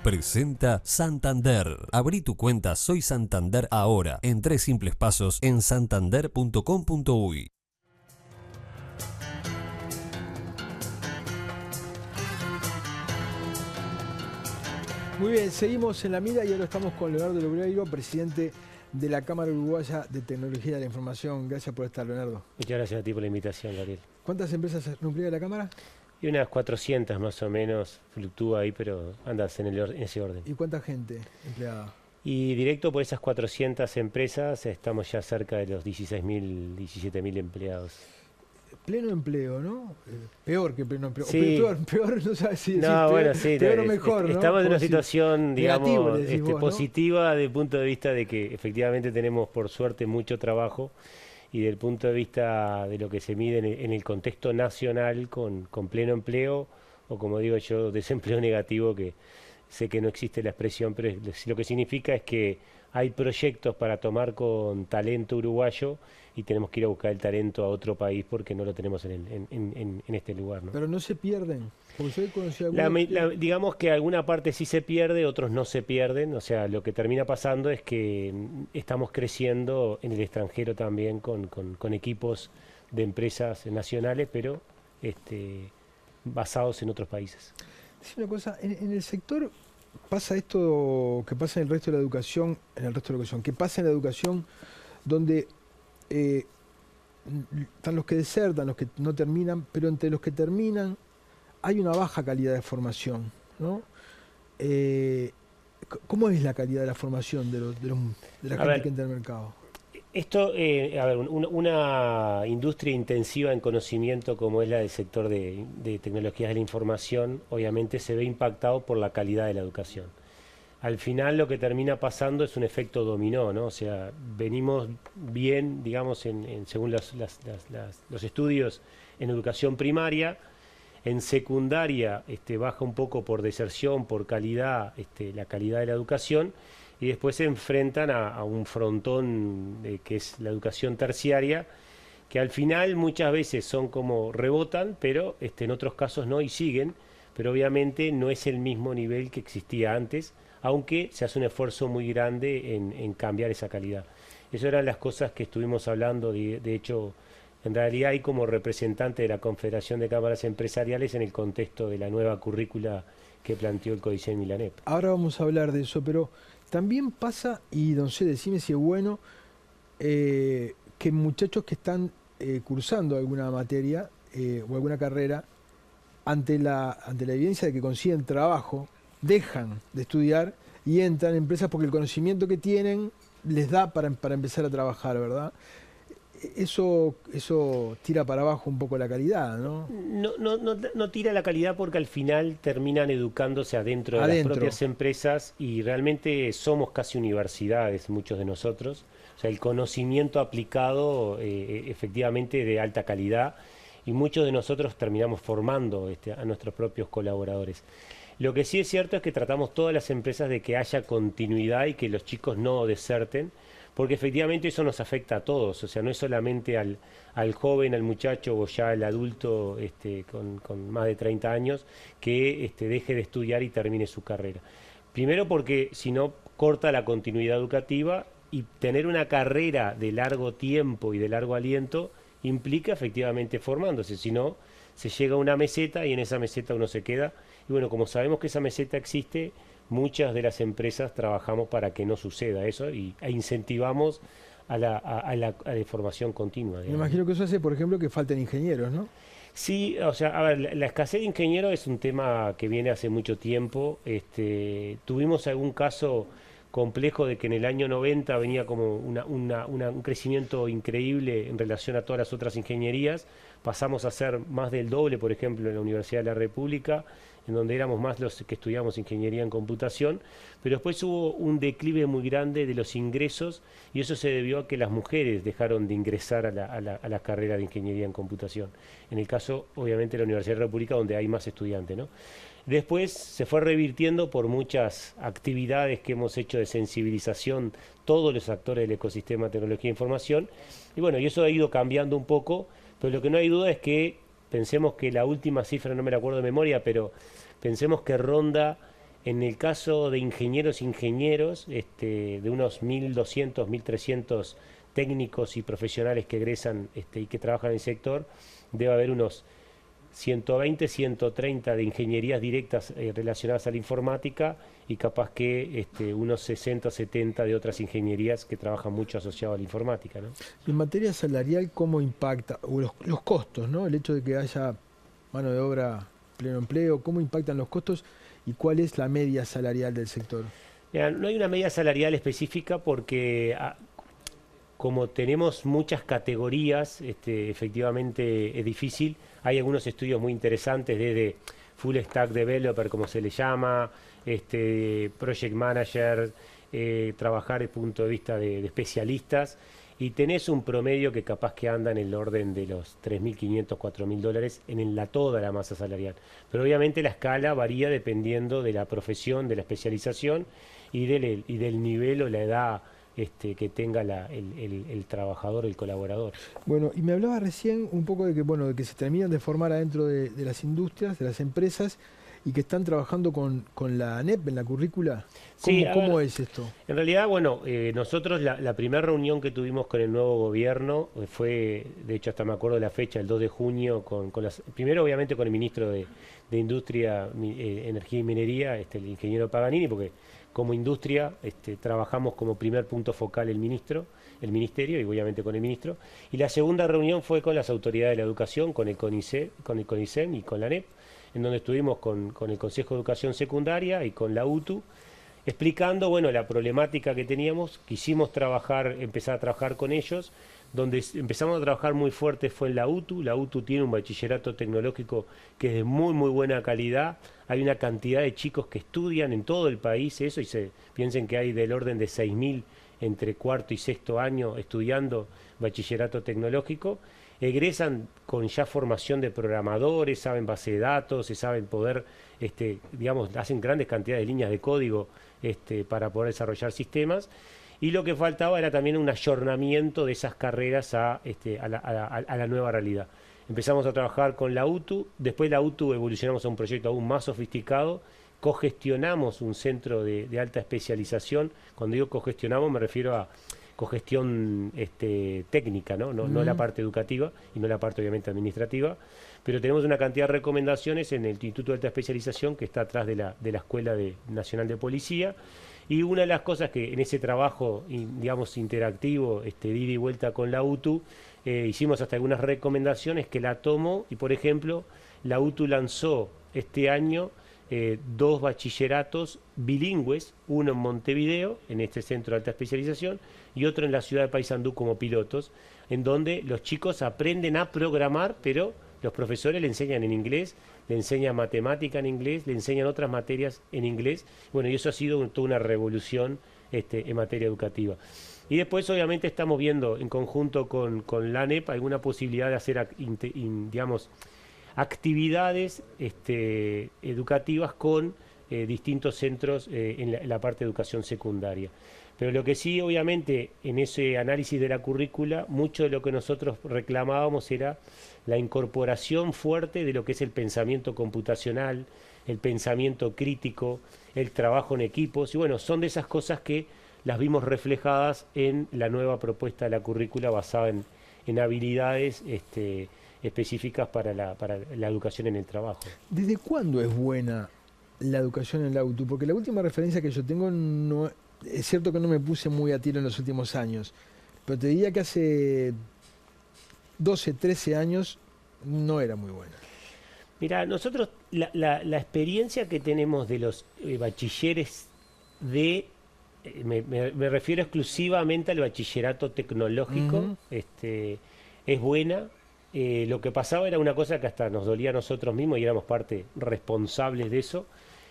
presenta Santander. Abrí tu cuenta Soy Santander ahora, en 3 simples pasos en santander.com.uy. Muy bien, seguimos en la mira y ahora estamos con Leonardo Loureiro, presidente de la Cámara Uruguaya de Tecnología de la Información. Gracias por estar, Leonardo. Muchas gracias a ti por la invitación, Gabriel. ¿Cuántas empresas nucleares de la Cámara? Y unas 400 más o menos, fluctúa ahí, pero andas en ese orden. ¿Y cuánta gente empleada? Y directo por esas 400 empresas estamos ya cerca de los 16.000, 17.000 empleados. Pleno empleo, ¿no? Peor que pleno empleo. Sí. Peor, no sabes si decir No, peor, bueno, sí, peor o mejor, ¿no? Estamos en una situación, digamos, vos, ¿no? positiva desde el punto de vista de que efectivamente tenemos, por suerte, mucho trabajo y desde el punto de vista de lo que se mide en el contexto nacional con pleno empleo, o como digo yo, desempleo negativo, que sé que no existe la expresión, pero lo que significa es que hay proyectos para tomar con talento uruguayo y tenemos que ir a buscar el talento a otro país porque no lo tenemos en este lugar, ¿no? Pero no se pierden. Porque yo conocí digamos que alguna parte sí se pierde, otros no se pierden. O sea, lo que termina pasando es que estamos creciendo en el extranjero también con equipos de empresas nacionales, pero basados en otros países. Dice una cosa, en el sector pasa esto que pasa en el resto de la educación, que pasa en la educación donde están los que desertan, los que no terminan, pero entre los que terminan hay una baja calidad de formación, ¿no? ¿Cómo es la calidad de la formación de la gente que entra al mercado? Esto, una industria intensiva en conocimiento como es la del sector de tecnologías de la información, obviamente se ve impactado por la calidad de la educación. Al final lo que termina pasando es un efecto dominó, ¿no? O sea, venimos bien, digamos, según los estudios en educación primaria, en secundaria baja un poco por deserción, por calidad, la calidad de la educación, y después se enfrentan a un frontón que es la educación terciaria, que al final muchas veces son como rebotan, pero en otros casos no y siguen, pero obviamente no es el mismo nivel que existía antes, aunque se hace un esfuerzo muy grande en cambiar esa calidad. Esas eran las cosas que estuvimos hablando, de hecho, en realidad hay como representante de la Confederación de Cámaras Empresariales en el contexto de la nueva currícula que planteó el Codicen y la ANEP. Ahora vamos a hablar de eso, pero también pasa, y no sé, decime si es bueno, que muchachos que están cursando alguna materia o alguna carrera, ante la evidencia de que consiguen trabajo, dejan de estudiar y entran en empresas porque el conocimiento que tienen les da para empezar a trabajar, ¿verdad? Eso tira para abajo un poco la calidad, ¿no? No tira la calidad porque al final terminan educándose adentro de las propias empresas y realmente somos casi universidades, muchos de nosotros. O sea, el conocimiento aplicado efectivamente de alta calidad y muchos de nosotros terminamos formando a nuestros propios colaboradores. Lo que sí es cierto es que tratamos todas las empresas de que haya continuidad y que los chicos no deserten, porque efectivamente eso nos afecta a todos, o sea, no es solamente al joven, al muchacho o ya al adulto con más de 30 años que deje de estudiar y termine su carrera. Primero porque si no corta la continuidad educativa y tener una carrera de largo tiempo y de largo aliento implica efectivamente formándose, si no se llega a una meseta y en esa meseta uno se queda. Y bueno, como sabemos que esa meseta existe, muchas de las empresas trabajamos para que no suceda eso e incentivamos a la formación continua. Me imagino que eso hace, por ejemplo, que falten ingenieros, ¿no? Sí, o sea, a ver, la escasez de ingenieros es un tema que viene hace mucho tiempo. Tuvimos algún caso complejo de que en el año 90 venía como un crecimiento increíble en relación a todas las otras ingenierías. Pasamos a ser más del doble, por ejemplo, en la Universidad de la República, en donde éramos más los que estudiamos ingeniería en computación, pero después hubo un declive muy grande de los ingresos y eso se debió a que las mujeres dejaron de ingresar a la carrera de ingeniería en computación. En el caso, obviamente, de la Universidad de la República, donde hay más estudiantes, ¿no? Después se fue revirtiendo por muchas actividades que hemos hecho de sensibilización, todos los actores del ecosistema de tecnología e información, y bueno, y eso ha ido cambiando un poco, pero lo que no hay duda es que pensemos que la última cifra, no me la acuerdo de memoria, pero pensemos que ronda En el caso de ingenieros, de unos 1.200, 1.300 técnicos y profesionales que egresan y que trabajan en el sector, debe haber unos 120, 130 de ingenierías directas relacionadas a la informática y capaz que unos 60, 70 de otras ingenierías que trabajan mucho asociado a la informática, ¿no? Y en materia salarial, ¿cómo impacta? O los costos, ¿no? El hecho de que haya mano de obra, pleno empleo, ¿cómo impactan los costos y cuál es la media salarial del sector? Mira, no hay una media salarial específica porque como tenemos muchas categorías, efectivamente es difícil. Hay algunos estudios muy interesantes desde Full Stack Developer, como se le llama, Project Manager, trabajar desde el punto de vista de especialistas, y tenés un promedio que capaz que anda en el orden de los $3.500, $4.000 en toda la masa salarial. Pero obviamente la escala varía dependiendo de la profesión, de la especialización y del nivel o la edad que tenga el trabajador, el colaborador. Bueno, y me hablaba recién un poco de que se terminan de formar adentro de las industrias, de las empresas, y que están trabajando con la ANEP en la currícula. ¿Cómo es esto? En realidad, bueno, nosotros la primera reunión que tuvimos con el nuevo gobierno fue, de hecho hasta me acuerdo de la fecha, el 2 de junio, primero obviamente con el ministro de Industria, Energía y Minería, el ingeniero Paganini, porque como industria trabajamos como primer punto focal el ministerio y obviamente con el ministro. Y la segunda reunión fue con las autoridades de la educación, con el CONICEM y con la ANEP, en donde estuvimos con el Consejo de Educación Secundaria y con la UTU, explicando, bueno, la problemática que teníamos. Quisimos empezar a trabajar con ellos. Donde empezamos a trabajar muy fuerte fue en la UTU. La UTU tiene un bachillerato tecnológico que es de muy, muy buena calidad. Hay una cantidad de chicos que estudian en todo el país eso, y piensen que hay del orden de 6.000 entre cuarto y sexto año estudiando bachillerato tecnológico. Egresan con ya formación de programadores, saben base de datos, se saben poder, hacen grandes cantidades de líneas de código para poder desarrollar sistemas. Y lo que faltaba era también un ayornamiento de esas carreras a la nueva realidad. Empezamos a trabajar con la UTU, después la UTU evolucionamos a un proyecto aún más sofisticado, cogestionamos un centro de alta especialización. Cuando digo cogestionamos me refiero a cogestión técnica, ¿no? No la parte educativa y no la parte obviamente administrativa, pero tenemos una cantidad de recomendaciones en el Instituto de Alta Especialización que está atrás de la Escuela Nacional de Policía. Y una de las cosas que en ese trabajo, digamos, interactivo, de ida y vuelta con la UTU, hicimos hasta algunas recomendaciones que la tomo, y por ejemplo, la UTU lanzó este año 2 bachilleratos bilingües, uno en Montevideo, en este centro de alta especialización, y otro en la ciudad de Paysandú como pilotos, en donde los chicos aprenden a programar, pero los profesores le enseñan en inglés, le enseñan matemática en inglés, le enseñan otras materias en inglés. Bueno, y eso ha sido toda una revolución en materia educativa. Y después, obviamente, estamos viendo en conjunto con la ANEP alguna posibilidad de hacer, digamos, actividades educativas con distintos centros en la parte de educación secundaria. Pero lo que sí, obviamente, en ese análisis de la currícula, mucho de lo que nosotros reclamábamos era la incorporación fuerte de lo que es el pensamiento computacional, el pensamiento crítico, el trabajo en equipos, y bueno, son de esas cosas que las vimos reflejadas en la nueva propuesta de la currícula basada en habilidades específicas para la educación en el trabajo. ¿Desde cuándo es buena la educación en la UTU? Porque la última referencia que yo tengo, no es cierto que no me puse muy a tiro en los últimos años, pero te diría que hace 12, 13 años no era muy buena. Mira, nosotros la experiencia que tenemos de los bachilleres me refiero exclusivamente al bachillerato tecnológico, es buena. Lo que pasaba era una cosa que hasta nos dolía a nosotros mismos y éramos parte responsables de eso,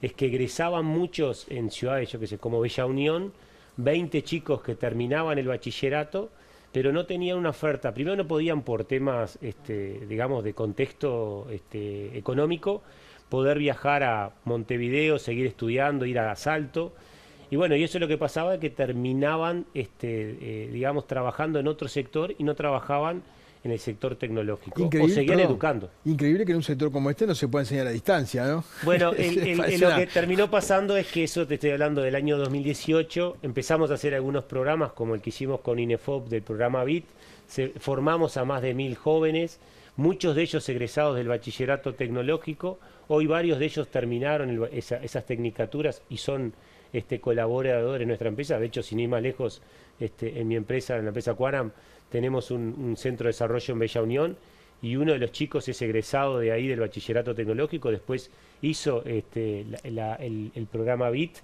es que egresaban muchos en ciudades, yo que sé, como Bella Unión, 20 chicos que terminaban el bachillerato, pero no tenían una oferta. Primero no podían, por temas, digamos, de contexto económico, poder viajar a Montevideo, seguir estudiando, ir a Salto. Y bueno, y eso es lo que pasaba, que terminaban, digamos, trabajando en otro sector y no trabajaban en el sector tecnológico, o seguían educando. Increíble que en un sector como este no se pueda enseñar a distancia, ¿no? Bueno, lo que terminó pasando es que eso, te estoy hablando del año 2018, empezamos a hacer algunos programas como el que hicimos con INEFOP del programa BIT, formamos a más de 1000 jóvenes, muchos de ellos egresados del bachillerato tecnológico, hoy varios de ellos terminaron esas tecnicaturas y son colaboradores en nuestra empresa. De hecho, sin ir más lejos, en mi empresa, en la empresa Quanam, tenemos un centro de desarrollo en Bella Unión y uno de los chicos es egresado de ahí del bachillerato tecnológico, después hizo el programa BIT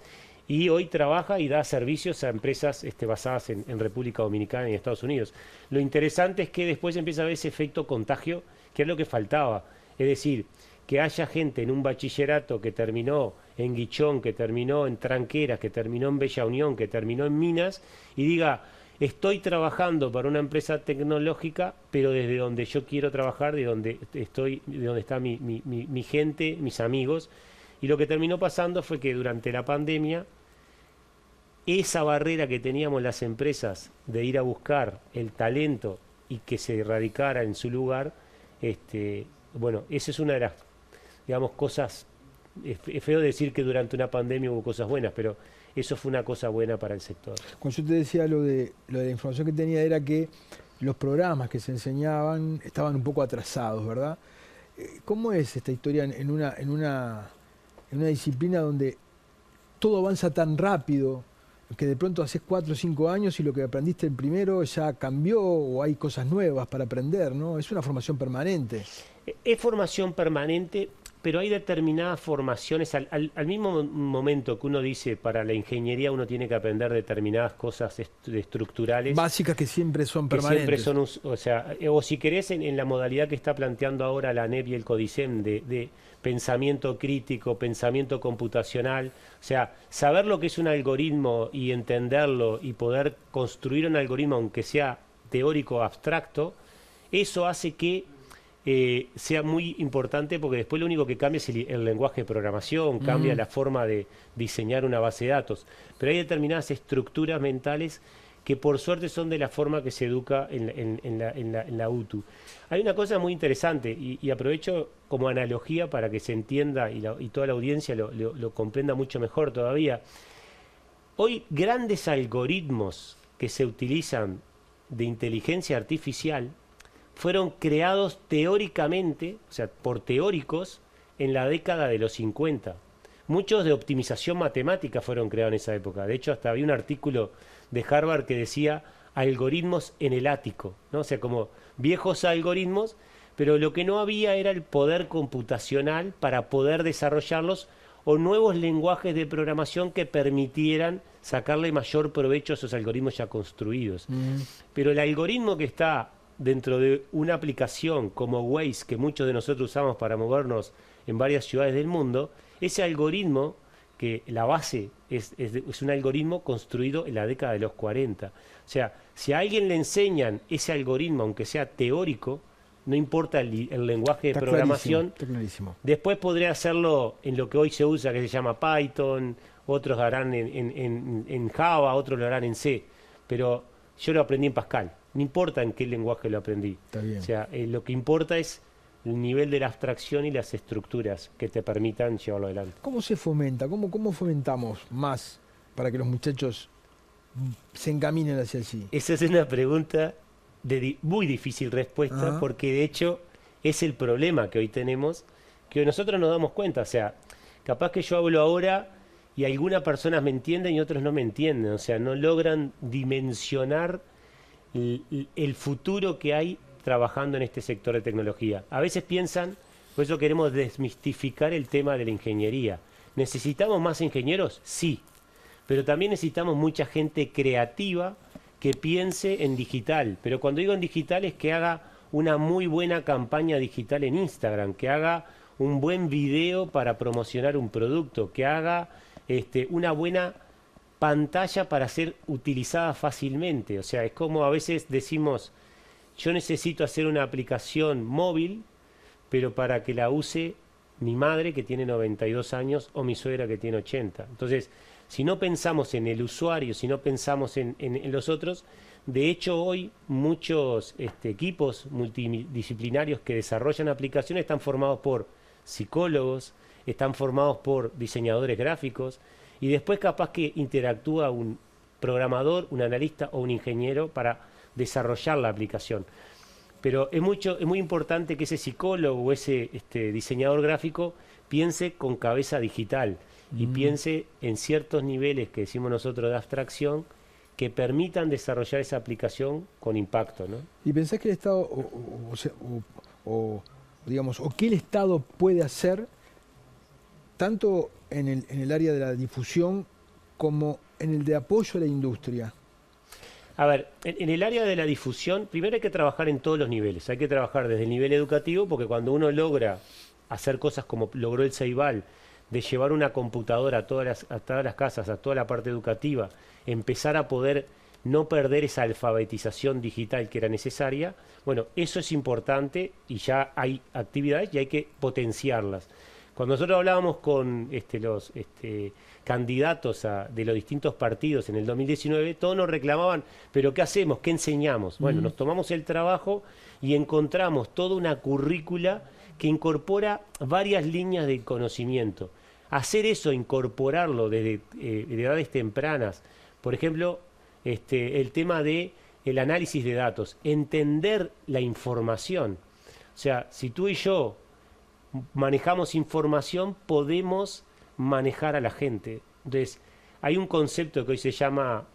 y hoy trabaja y da servicios a empresas basadas en República Dominicana y en Estados Unidos. Lo interesante es que después empieza a haber ese efecto contagio, que es lo que faltaba. Es decir, que haya gente en un bachillerato que terminó en Guichón, que terminó en Tranqueras, que terminó en Bella Unión, que terminó en Minas, y diga, estoy trabajando para una empresa tecnológica, pero desde donde yo quiero trabajar, de donde está mi gente, mis amigos. Y lo que terminó pasando fue que durante la pandemia, esa barrera que teníamos las empresas de ir a buscar el talento y que se radicara en su lugar, bueno, esa es una de las, digamos, cosas. Es feo decir que durante una pandemia hubo cosas buenas, pero eso fue una cosa buena para el sector. Cuando yo te decía lo de la información que tenía era que los programas que se enseñaban estaban un poco atrasados, ¿verdad? ¿Cómo es esta historia en una disciplina donde todo avanza tan rápido que de pronto haces 4 o 5 años y lo que aprendiste el primero ya cambió o hay cosas nuevas para aprender, ¿no? Es una formación permanente. Es formación permanente, pero hay determinadas formaciones, al mismo momento que uno dice para la ingeniería uno tiene que aprender determinadas cosas estructurales. Básicas que siempre son permanentes. Que siempre son, o si querés en la modalidad que está planteando ahora la ANEP y el CODICEM de pensamiento crítico, pensamiento computacional, o sea, saber lo que es un algoritmo y entenderlo y poder construir un algoritmo aunque sea teórico abstracto, eso hace que sea muy importante porque después lo único que cambia es el lenguaje de programación, cambia la forma de diseñar una base de datos. Pero hay determinadas estructuras mentales que por suerte son de la forma que se educa en la UTU. Hay una cosa muy interesante y aprovecho como analogía para que se entienda y toda la audiencia lo comprenda mucho mejor todavía. Hoy grandes algoritmos que se utilizan de inteligencia artificial fueron creados teóricamente, o sea, por teóricos, en la década de los 50. Muchos de optimización matemática fueron creados en esa época. De hecho, hasta había un artículo de Harvard que decía algoritmos en el ático, ¿no? O sea, como viejos algoritmos, pero lo que no había era el poder computacional para poder desarrollarlos o nuevos lenguajes de programación que permitieran sacarle mayor provecho a esos algoritmos ya construidos. Pero el algoritmo que está dentro de una aplicación como Waze, que muchos de nosotros usamos para movernos en varias ciudades del mundo, ese algoritmo, que la base es un algoritmo construido en la década de los 40. O sea, si a alguien le enseñan ese algoritmo, aunque sea teórico, no importa el lenguaje de programación, clarísimo. Después podría hacerlo en lo que hoy se usa, que se llama Python, otros lo harán en Java, otros lo harán en C, pero yo lo aprendí en Pascal. No importa en qué lenguaje lo aprendí. Está bien. O sea, lo que importa es el nivel de la abstracción y las estructuras que te permitan llevarlo adelante. ¿Cómo se fomenta? ¿Cómo fomentamos más para que los muchachos se encaminen hacia allí? Esa es una pregunta de muy difícil respuesta, porque de hecho es el problema que hoy tenemos, que nosotros nos damos cuenta. O sea, capaz que yo hablo ahora y algunas personas me entienden y otros no me entienden. O sea, no logran dimensionar el futuro que hay trabajando en este sector de tecnología. A veces piensan, por eso queremos desmistificar el tema de la ingeniería. ¿Necesitamos más ingenieros? Sí, pero también necesitamos mucha gente creativa que piense en digital. Pero cuando digo en digital es que haga una muy buena campaña digital en Instagram, que haga un buen video para promocionar un producto, que haga una buena pantalla para ser utilizada fácilmente. O sea, es como a veces decimos, yo necesito hacer una aplicación móvil, pero para que la use mi madre que tiene 92 años o mi suegra que tiene 80. Entonces, si no pensamos en el usuario, si no pensamos en los otros, De hecho, hoy muchos equipos multidisciplinarios que desarrollan aplicaciones están formados por psicólogos, están formados por diseñadores gráficos, y después capaz que interactúa un programador, un analista o un ingeniero para desarrollar la aplicación. Pero es muy importante que ese psicólogo o ese diseñador gráfico piense con cabeza digital y piense en ciertos niveles que decimos nosotros de abstracción que permitan desarrollar esa aplicación con impacto, ¿no? ¿Y pensás que el Estado, digamos, o qué el Estado puede hacer tanto en el área de la difusión como en el de apoyo a la industria? A ver, en el área de la difusión, primero hay que trabajar en todos los niveles. Hay que trabajar desde el nivel educativo, porque cuando uno logra hacer cosas como logró el Ceibal, de llevar una computadora a todas las casas, a toda la parte educativa, empezar a poder no perder esa alfabetización digital que era necesaria, bueno, eso es importante y ya hay actividades y hay que potenciarlas. Cuando nosotros hablábamos con los candidatos de los distintos partidos en el 2019, todos nos reclamaban, pero ¿qué hacemos? ¿Qué enseñamos? Bueno, nos tomamos el trabajo y encontramos toda una currícula que incorpora varias líneas de conocimiento. Hacer eso, incorporarlo desde edades tempranas, por ejemplo, el tema del análisis de datos, entender la información. O sea, si tú y yo manejamos información, podemos manejar a la gente. Entonces, hay un concepto que hoy se llama,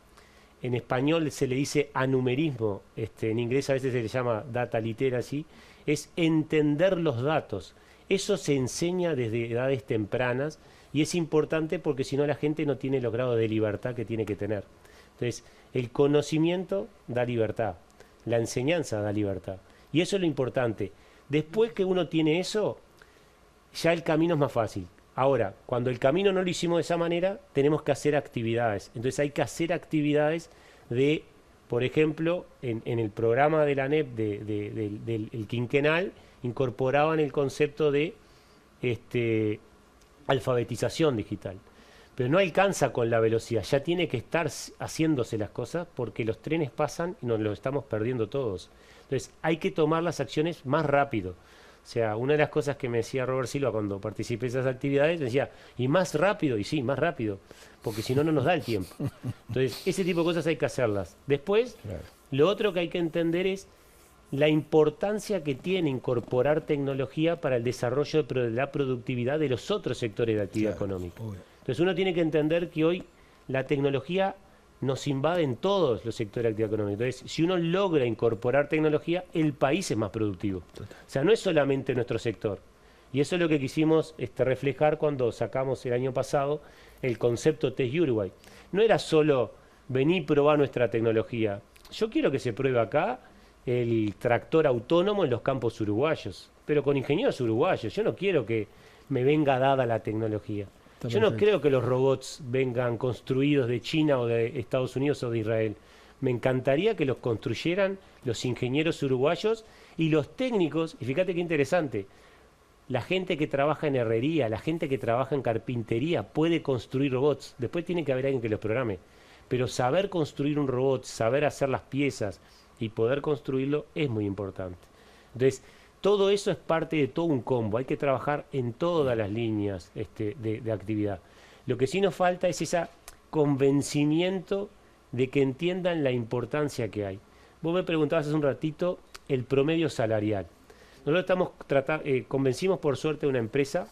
en español se le dice anumerismo, en inglés a veces se le llama data literacy, es entender los datos. Eso se enseña desde edades tempranas y es importante porque si no la gente no tiene los grados de libertad que tiene que tener. Entonces, el conocimiento da libertad, la enseñanza da libertad. Y eso es lo importante. Después que uno tiene eso, ya el camino es más fácil. Ahora, cuando el camino no lo hicimos de esa manera, tenemos que hacer actividades. Entonces hay que hacer actividades de, por ejemplo, en el programa de la ANEP del quinquenal, incorporaban el concepto de alfabetización digital. Pero no alcanza con la velocidad, ya tiene que estar haciéndose las cosas porque los trenes pasan y nos los estamos perdiendo todos. Entonces hay que tomar las acciones más rápido. O sea, una de las cosas que me decía Robert Silva cuando participé de esas actividades, me decía, y más rápido, y sí, más rápido, porque si no, no nos da el tiempo. Entonces, ese tipo de cosas hay que hacerlas. Después, claro, lo otro que hay que entender es la importancia que tiene incorporar tecnología para el desarrollo de la productividad de los otros sectores de actividad económica. Entonces, uno tiene que entender que hoy la tecnología nos invade en todos los sectores de actividad económica. Entonces, si uno logra incorporar tecnología, el país es más productivo. O sea, no es solamente nuestro sector. Y eso es lo que quisimos reflejar cuando sacamos el año pasado el concepto Test Uruguay. No era solo venir y probar nuestra tecnología. Yo quiero que se pruebe acá el tractor autónomo en los campos uruguayos, pero con ingenieros uruguayos. Yo no quiero que me venga dada la tecnología. Yo no creo que los robots vengan construidos de China o de Estados Unidos o de Israel. Me encantaría que los construyeran los ingenieros uruguayos y los técnicos, y fíjate qué interesante, la gente que trabaja en herrería, la gente que trabaja en carpintería puede construir robots. Después tiene que haber alguien que los programe. Pero saber construir un robot, saber hacer las piezas y poder construirlo es muy importante. Entonces, todo eso es parte de todo un combo. Hay que trabajar en todas las líneas de actividad. Lo que sí nos falta es ese convencimiento de que entiendan la importancia que hay. Vos me preguntabas hace un ratito el promedio salarial. Nosotros convencimos por suerte una empresa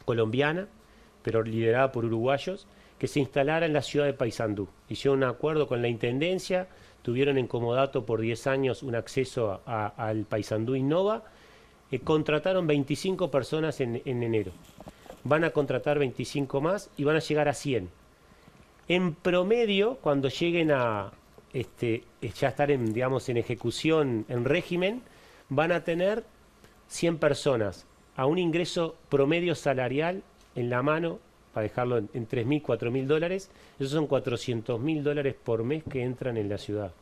colombiana, pero liderada por uruguayos, que se instalara en la ciudad de Paysandú. Hicieron un acuerdo con la Intendencia, tuvieron en comodato por 10 años un acceso al Paysandú Innova, contrataron 25 personas en enero. Van a contratar 25 más y van a llegar a 100. En promedio, cuando lleguen a ya estar en ejecución, en régimen, van a tener 100 personas a un ingreso promedio salarial en la mano, para dejarlo en $3.000, $4.000, esos son $400.000 por mes que entran en la ciudad.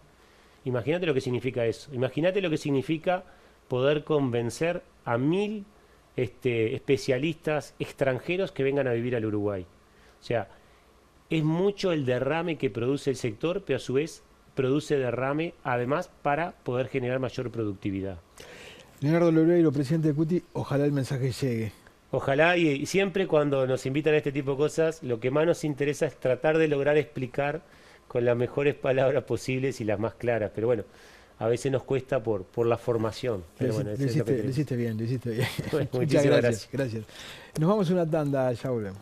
Imagínate lo que significa eso. Imagínate lo que significa poder convencer a 1.000 especialistas extranjeros que vengan a vivir al Uruguay. O sea, es mucho el derrame que produce el sector, pero a su vez produce derrame, además para poder generar mayor productividad. Leonardo Loureiro, presidente de CUTI, ojalá el mensaje llegue. Ojalá, y siempre cuando nos invitan a este tipo de cosas, lo que más nos interesa es tratar de lograr explicar con las mejores palabras posibles y las más claras. Pero bueno, a veces nos cuesta por la formación. Pero bueno, lo hiciste bien, lo hiciste bien. Bueno, muchas gracias. Nos vamos a una tanda, ya volvemos.